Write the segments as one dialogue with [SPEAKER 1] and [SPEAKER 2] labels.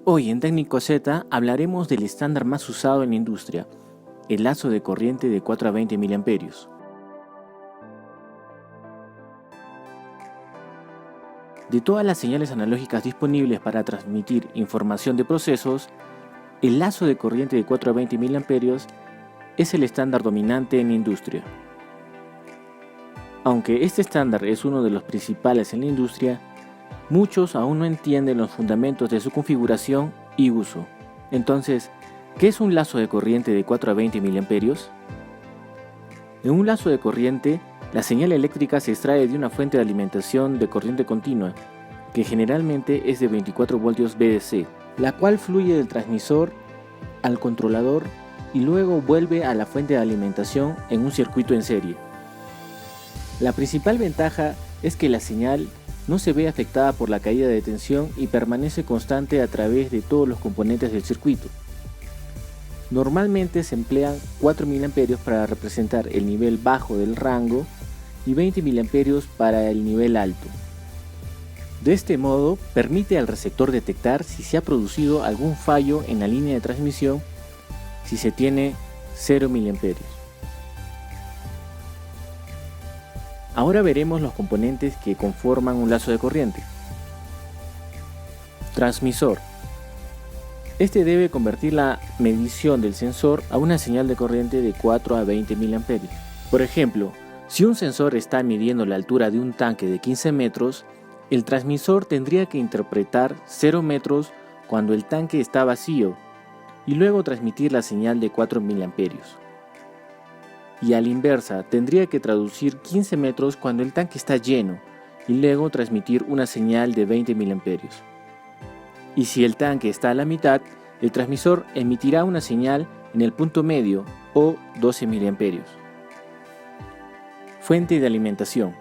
[SPEAKER 1] Hoy en Técnico Z hablaremos del estándar más usado en la industria, el lazo de corriente de 4 a 20 mA. De todas las señales analógicas disponibles para transmitir información de procesos, el lazo de corriente de 4 a 20 mA es el estándar dominante en la industria. Aunque este estándar es uno de los principales en la industria, muchos aún no entienden los fundamentos de su configuración y uso. Entonces, ¿qué es un lazo de corriente de 4 a 20 mA? En un lazo de corriente, la señal eléctrica se extrae de una fuente de alimentación de corriente continua, que generalmente es de 24 voltios VDC, la cual fluye del transmisor al controlador y luego vuelve a la fuente de alimentación en un circuito en serie. La principal ventaja es que la señal no se ve afectada por la caída de tensión y permanece constante a través de todos los componentes del circuito. Normalmente se emplean 4 mA para representar el nivel bajo del rango y 20 mA para el nivel alto. De este modo, permite al receptor detectar si se ha producido algún fallo en la línea de transmisión si se tiene 0 mA. Ahora veremos los componentes que conforman un lazo de corriente. Transmisor. Este debe convertir la medición del sensor a una señal de corriente de 4 a 20 mA. Por ejemplo, si un sensor está midiendo la altura de un tanque de 15 metros, el transmisor tendría que interpretar 0 metros cuando el tanque está vacío y luego transmitir la señal de 4 mA. Y a la inversa, tendría que traducir 15 metros cuando el tanque está lleno y luego transmitir una señal de 20 mA. Y si el tanque está a la mitad, el transmisor emitirá una señal en el punto medio o 12 mA. Fuente de alimentación.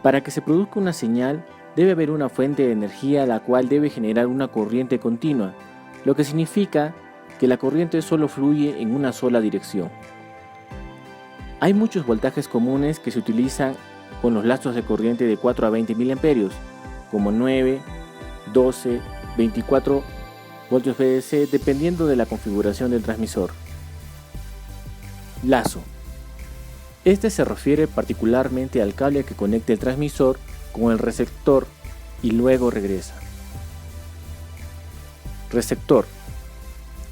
[SPEAKER 1] Para que se produzca una señal, debe haber una fuente de energía la cual debe generar una corriente continua, lo que significa que la corriente solo fluye en una sola dirección. Hay muchos voltajes comunes que se utilizan con los lazos de corriente de 4 a 20 mA, como 9, 12, 24 voltios VDC, dependiendo de la configuración del transmisor. Lazo. Este se refiere particularmente al cable que conecta el transmisor con el receptor y luego regresa. Receptor.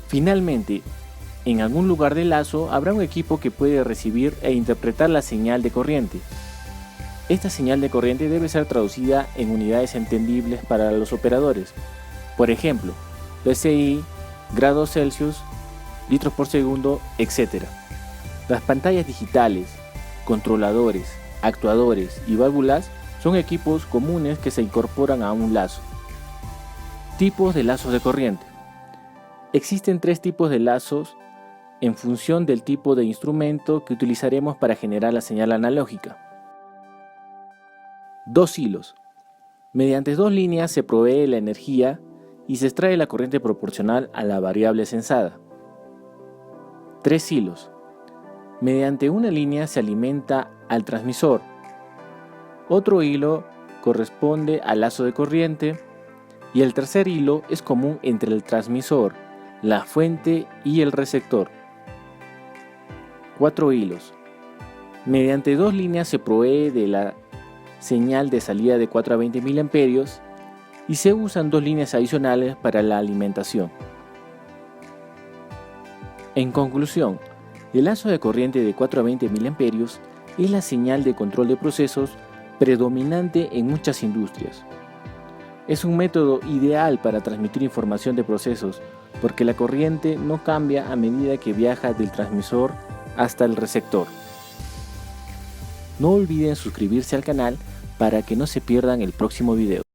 [SPEAKER 1] Finalmente, en algún lugar del lazo habrá un equipo que puede recibir e interpretar la señal de corriente. Esta señal de corriente debe ser traducida en unidades entendibles para los operadores. Por ejemplo, PSI, grados Celsius, litros por segundo, etc. Las pantallas digitales, controladores, actuadores y válvulas son equipos comunes que se incorporan a un lazo. Tipos de lazos de corriente. Existen 3 tipos de lazos en función del tipo de instrumento que utilizaremos para generar la señal analógica. 2 hilos. Mediante 2 líneas se provee la energía y se extrae la corriente proporcional a la variable censada. 3 hilos. Mediante una línea se alimenta al transmisor. Otro hilo corresponde al lazo de corriente y el tercer hilo es común entre el transmisor, la fuente y el receptor. 4 hilos. Mediante 2 líneas se provee de la señal de salida de 4 a 20 mA y se usan 2 líneas adicionales para la alimentación. En conclusión, el lazo de corriente de 4 a 20 mA es la señal de control de procesos predominante en muchas industrias. Es un método ideal para transmitir información de procesos porque la corriente no cambia a medida que viaja del transmisor hasta el receptor. No olviden suscribirse al canal para que no se pierdan el próximo video.